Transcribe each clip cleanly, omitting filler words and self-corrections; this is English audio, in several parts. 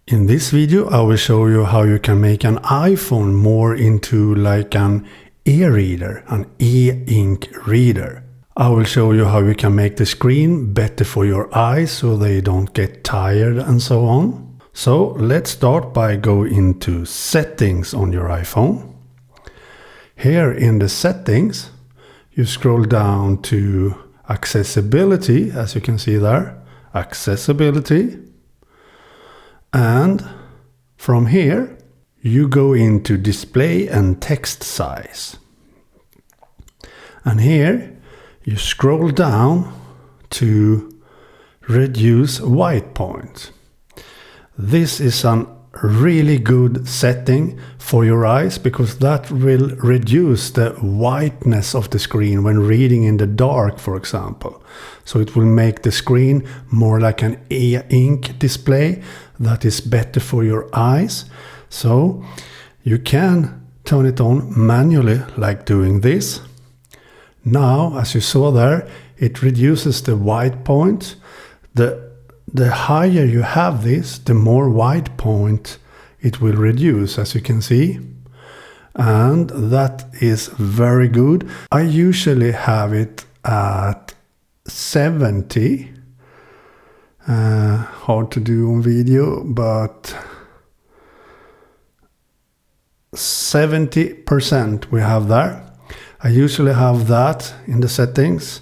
In this video I will show you how you can make an iPhone more into like an e-reader, an e-ink reader. I will show you how you can make the screen better for your eyes so they don't get tired and so on. So let's start by going into settings on your iPhone. Here in the settings you scroll down to accessibility, as you can see there, accessibility. And from here you go into display and text size. And here you scroll down to reduce white point. This is a really good setting for your eyes because that will reduce the whiteness of the screen when reading in the dark, for example. So it will make the screen more like an e-ink display that is better for your eyes. So you can turn it on manually like doing this. Now, as you saw there, it reduces the white point. The higher you have this, the more white point it will reduce, as you can see. And that is very good. I usually have it at 70. Hard to do on video, but 70% we have there. I usually have that in the settings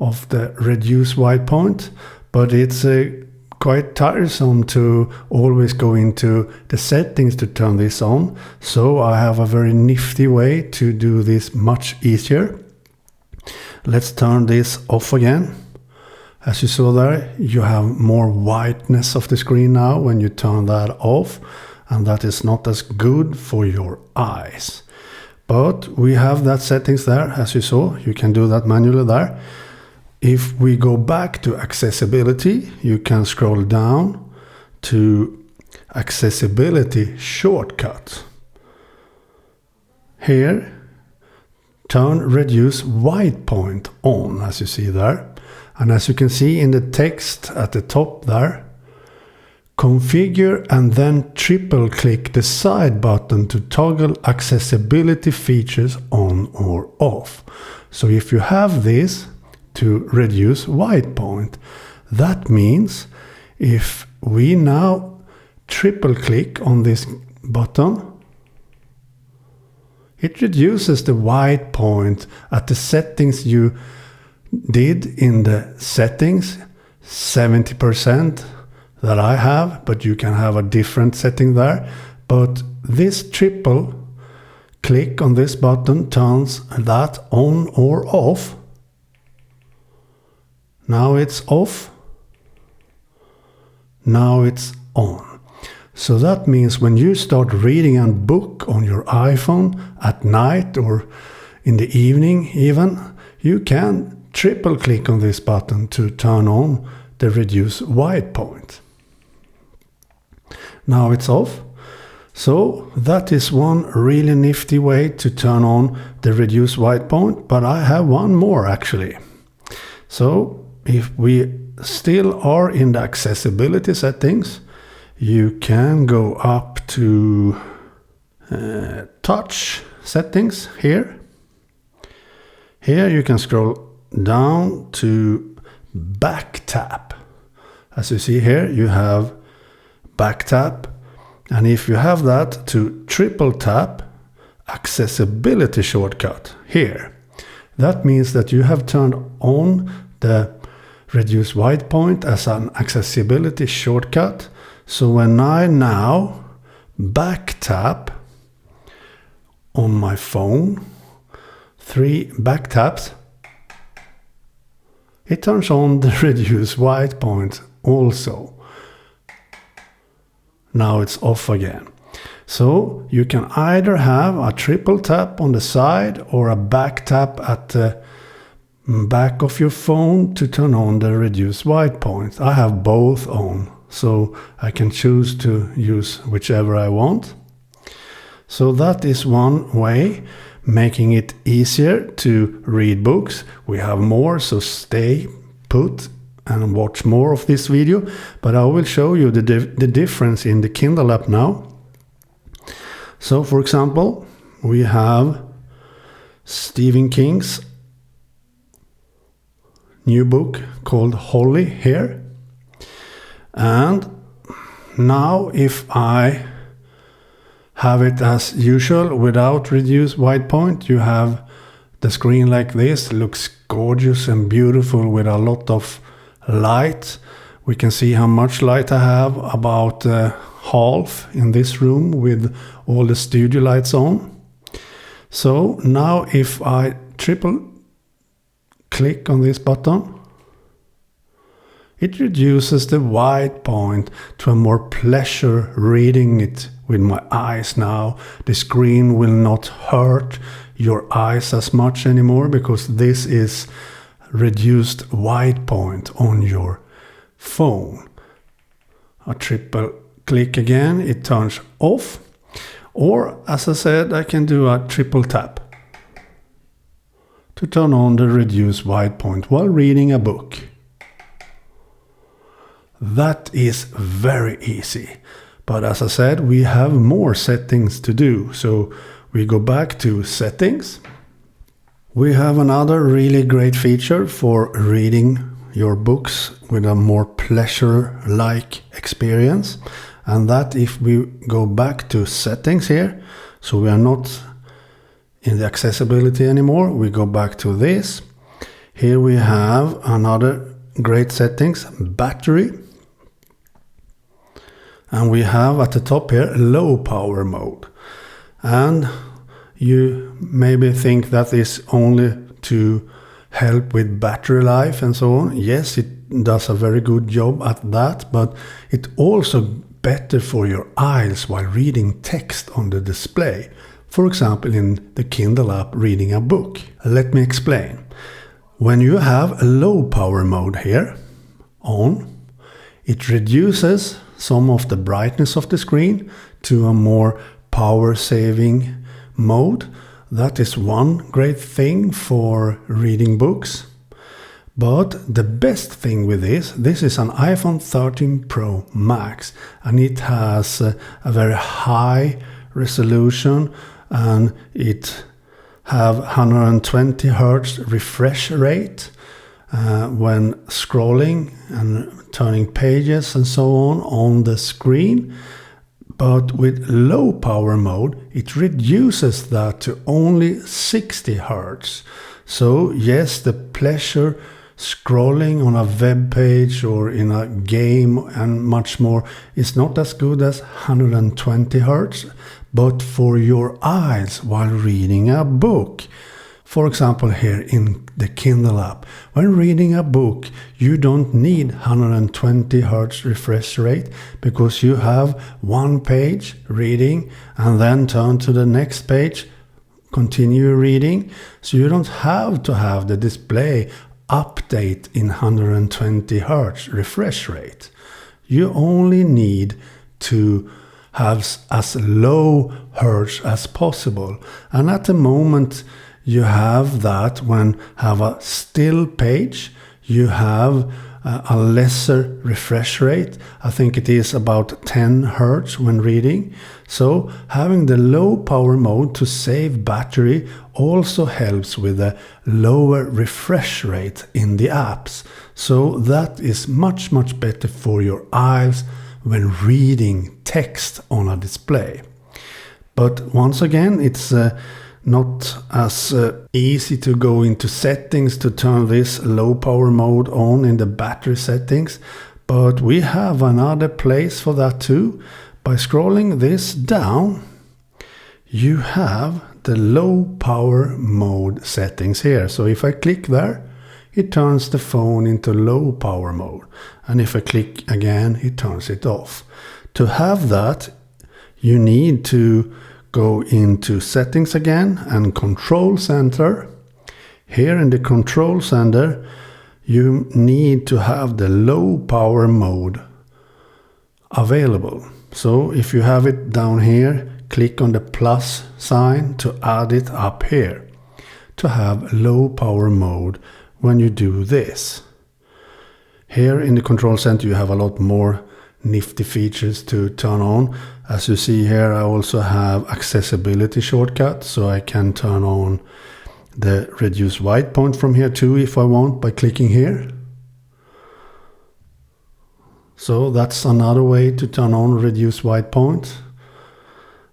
of the reduce white point, but it's quite tiresome to always go into the settings to turn this on. So I have a very nifty way to do this much easier. Let's turn this off again. As you saw there, you have more whiteness of the screen now when you turn that off, and that is not as good for your eyes. But we have that settings there, as you saw. You can do that manually there. If we go back to accessibility, you can scroll down to accessibility shortcut. Here, turn reduce white point on, as you see there. And as you can see in the text at the top there, configure and then triple click the side button to toggle accessibility features on or off. So if you have this to reduce white point, that means if we now triple click on this button, it reduces the white point at the settings you did in the settings, 70% that I have, but you can have a different setting there. But this triple click on this button turns that on or off. Now it's off. Now it's on. So that means when you start reading a book on your iPhone at night or in the evening even, you can triple click on this button to turn on the reduce white point. Now it's off. So that is one really nifty way to turn on the reduce white point, but I have one more actually. So if we still are in the accessibility settings, you can go up to touch settings here. Here you can scroll down to back tap. As you see here, you have back tap, and if you have that, to triple tap accessibility shortcut here. That means that you have turned on the reduce white point as an accessibility shortcut. So when I now back tap on my phone, 3 back taps, it turns on the reduce white point also. Now it's off again. So you can either have a triple tap on the side or a back tap at the back of your phone to turn on the reduce white point. I have both on, so I can choose to use whichever I want. So that is one way, making it easier to read books. We have more, so stay put and watch more of this video, but I will show you the difference in the Kindle app now. So for example, we have Stephen King's new book called Holly here. And now if I have it as usual without reduced white point, you have the screen like this. It looks gorgeous and beautiful with a lot of light. We can see how much light I have, about half in this room with all the studio lights on. So now if I triple click on this button, it reduces the white point to a more pleasure reading it with my eyes now. The screen will not hurt your eyes as much anymore because this is reduced white point on your phone. A triple click again, it turns off. Or as I said, I can do a triple tap to turn on the reduced white point while reading a book. That is very easy. But as I said, we have more settings to do. So we go back to settings. We have another really great feature for reading your books with a more pleasure-like experience. And that if we go back to settings here, so we are not in the accessibility anymore, we go back to this. Here we have another great settings, battery. And we have at the top here low power mode. And you maybe think that is only to help with battery life and so on. Yes, it does a very good job at that, but it also better for your eyes while reading text on the display. For example, in the Kindle app reading a book. Let me explain. When you have a low power mode here on, it reduces some of the brightness of the screen to a more power saving mode. That is one great thing for reading books. But the best thing with this is an iPhone 13 Pro Max, and it has a very high resolution, and it have 120 Hertz refresh rate when scrolling and turning pages and so on the screen. But with low power mode, it reduces that to only 60 Hertz. So yes, the pleasure scrolling on a web page or in a game and much more is not as good as 120 Hertz, but for your eyes while reading a book. For example, here in the Kindle app, when reading a book, you don't need 120 Hertz refresh rate because you have one page reading and then turn to the next page, continue reading. So you don't have to have the display update in 120 Hertz refresh rate. You only need to have as low Hertz as possible. And at the moment, you have that when have a still page, you have a lesser refresh rate. I think it is about 10 Hertz when reading. So having the low power mode to save battery also helps with a lower refresh rate in the apps. So that is much better for your eyes when reading text on a display. But once again, it's not as easy to go into settings to turn this low power mode on in the battery settings, but we have another place for that too. By scrolling this down, you have the low power mode settings here. So if I click there, it turns the phone into low power mode, and if I click again, it turns it off. To have that, you need to go into settings again and control center. Here in the control center, you need to have the low power mode available. So if you have it down here, click on the plus sign to add it up here to have low power mode when you do this. Here in the control center you have a lot more nifty features to turn on. As you see here, I also have accessibility shortcut, so I can turn on the reduce white point from here too if I want by clicking here. So that's another way to turn on reduce white point.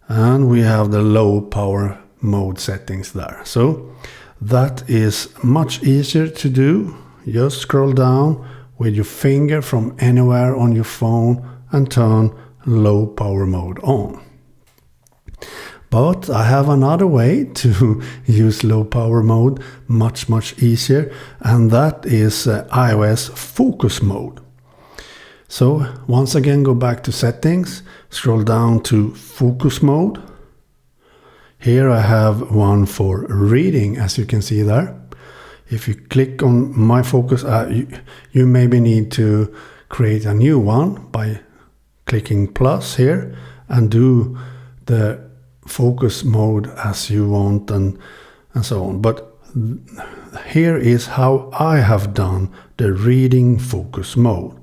And we have the low power mode settings there. So that is much easier to do. Just scroll down with your finger from anywhere on your phone and turn low power mode on. But I have another way to use low power mode much easier, and that is iOS focus mode. So once again, go back to settings, scroll down to focus mode. Here I have one for reading, as you can see there. If you click on my focus, you maybe need to create a new one by clicking plus here and do the focus mode as you want and so on. But here is how I have done the reading focus mode.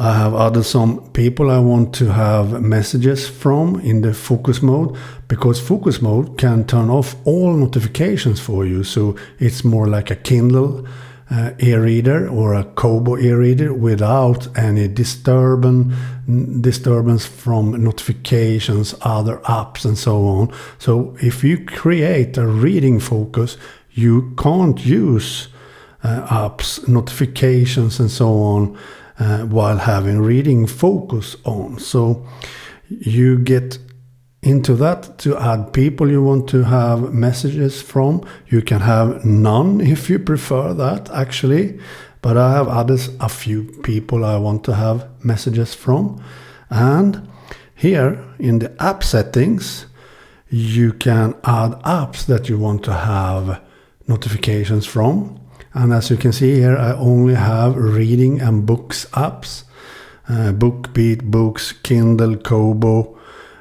I have added some people I want to have messages from in the focus mode, because focus mode can turn off all notifications for you. So it's more like a Kindle e-reader or a Kobo e-reader without any disturbance from notifications, other apps and so on. So if you create a reading focus, you can't use apps, notifications and so on while having reading focus on. So you get into that to add people you want to have messages from. You can have none if you prefer that, actually, but I have added a few people I want to have messages from. And here in the app settings you can add apps that you want to have notifications from. And as you can see here, I only have reading and books apps. BookBeat, Books, Kindle, Kobo,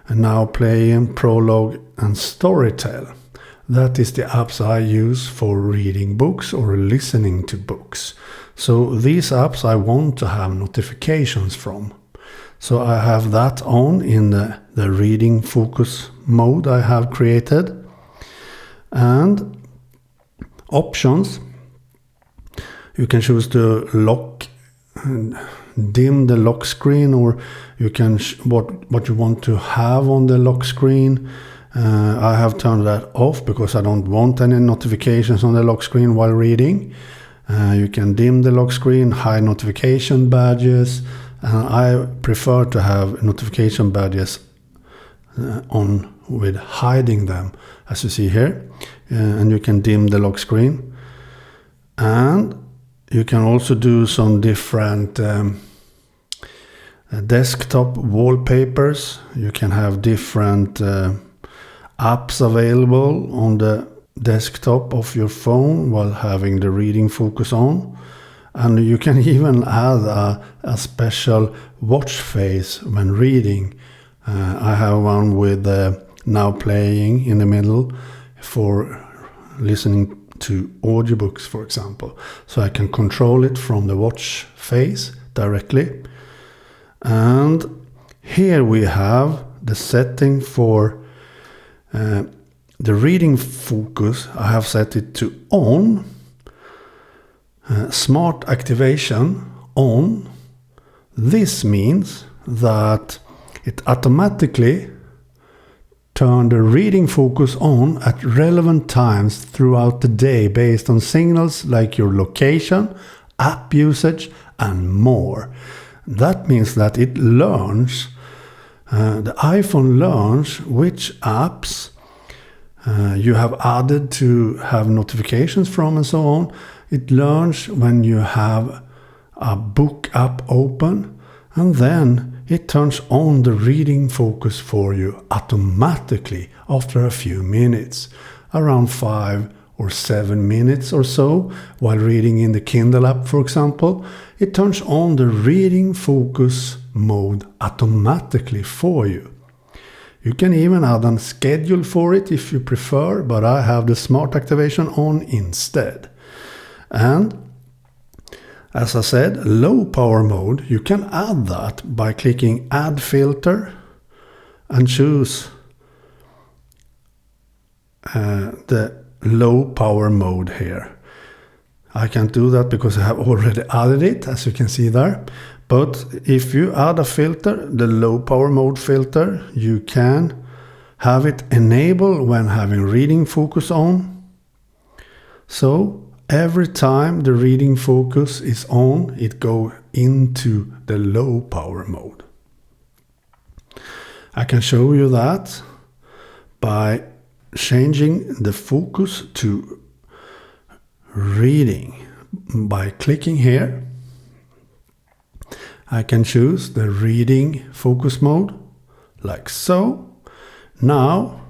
and Now Playing, Prologue and Storytel. That is the apps I use for reading books or listening to books. So these apps I want to have notifications from. So I have that on in the reading focus mode I have created. And options, you can choose to lock, dim the lock screen, or you can what you want to have on the lock screen. I have turned that off because I don't want any notifications on the lock screen while reading. You can dim the lock screen, hide notification badges. I prefer to have notification badges on with hiding them, as you see here. And you can dim the lock screen. And you can also do some different desktop wallpapers. You can have different apps available on the desktop of your phone while having the reading focus on. And you can even add a special watch face when reading. I have one with Now Playing in the middle for listening to audiobooks, for example. So I can control it from the watch face directly. And here we have the setting for the reading focus. I have set it to on. Smart activation on. This means that it automatically turn the reading focus on at relevant times throughout the day based on signals like your location, app usage and more. That means that it learns, the iPhone learns which apps you have added to have notifications from and so on. It learns when you have a book app open, and then it turns on the reading focus for you automatically after a few minutes, around 5 or 7 minutes or so. While reading in the Kindle app, for example, it turns on the reading focus mode automatically for you. You can even add a schedule for it if you prefer, but I have the smart activation on instead. And As I said, low power mode, you can add that by clicking Add Filter and choose the low power mode here. I can't do that because I have already added it, as you can see there. But if you add a filter, the low power mode filter, you can have it enabled when having reading focus on. So every time the reading focus is on, it goes into the low power mode. I can show you that by changing the focus to reading. By clicking here, I can choose the reading focus mode, like so. Now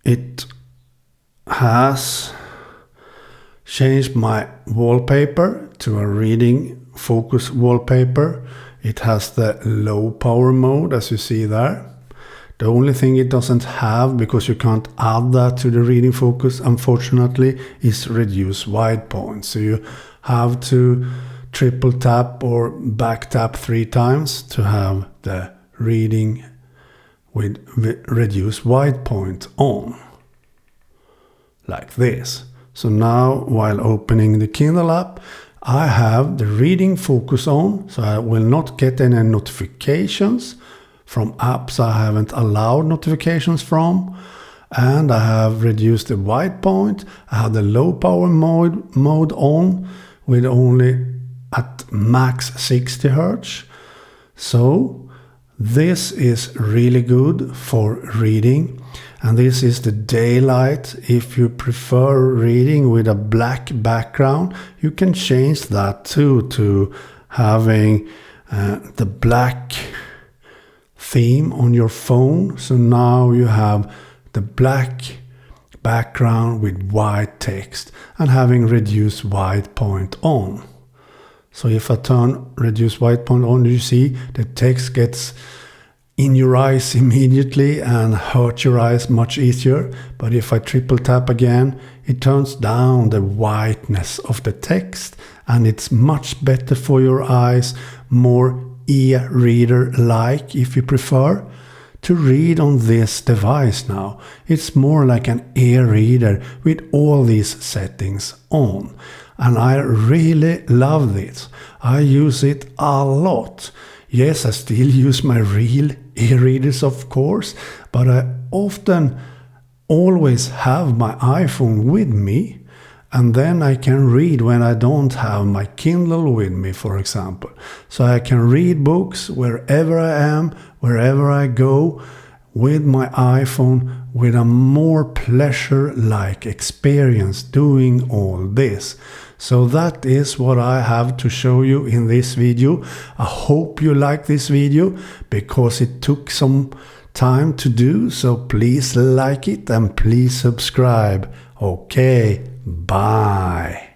it has changed my wallpaper to a reading focus wallpaper. It has the low power mode, as you see there. The only thing it doesn't have, because you can't add that to the reading focus, unfortunately, is reduce white point. So you have to triple tap or back tap 3 times to have the reading with reduce white point on, like this. So now, while opening the Kindle app, I have the reading focus on, so I will not get any notifications from apps I haven't allowed notifications from, and I have reduced the white point. I have the low power mode on with only at max 60 Hz. So this is really good for reading, and this is the daylight. If you prefer reading with a black background, you can change that too, to having the black theme on your phone. So now you have the black background with white text and having reduced white point on. So if I turn reduce white point on, you see the text gets in your eyes immediately and hurt your eyes much easier. But if I triple tap again, it turns down the whiteness of the text, and it's much better for your eyes, more e-reader like, if you prefer to read on this device. Now it's more like an e-reader with all these settings on, and I really love this. I use it a lot. Yes, I still use my real e-readers, of course, but I often always have my iPhone with me, and then I can read when I don't have my Kindle with me, for example. So I can read books wherever I am, wherever I go, with my iPhone, with a more pleasure-like experience doing all this. So that is what I have to show you in this video. I hope you like this video, because it took some time to do. So please like it and please subscribe. Okay, bye.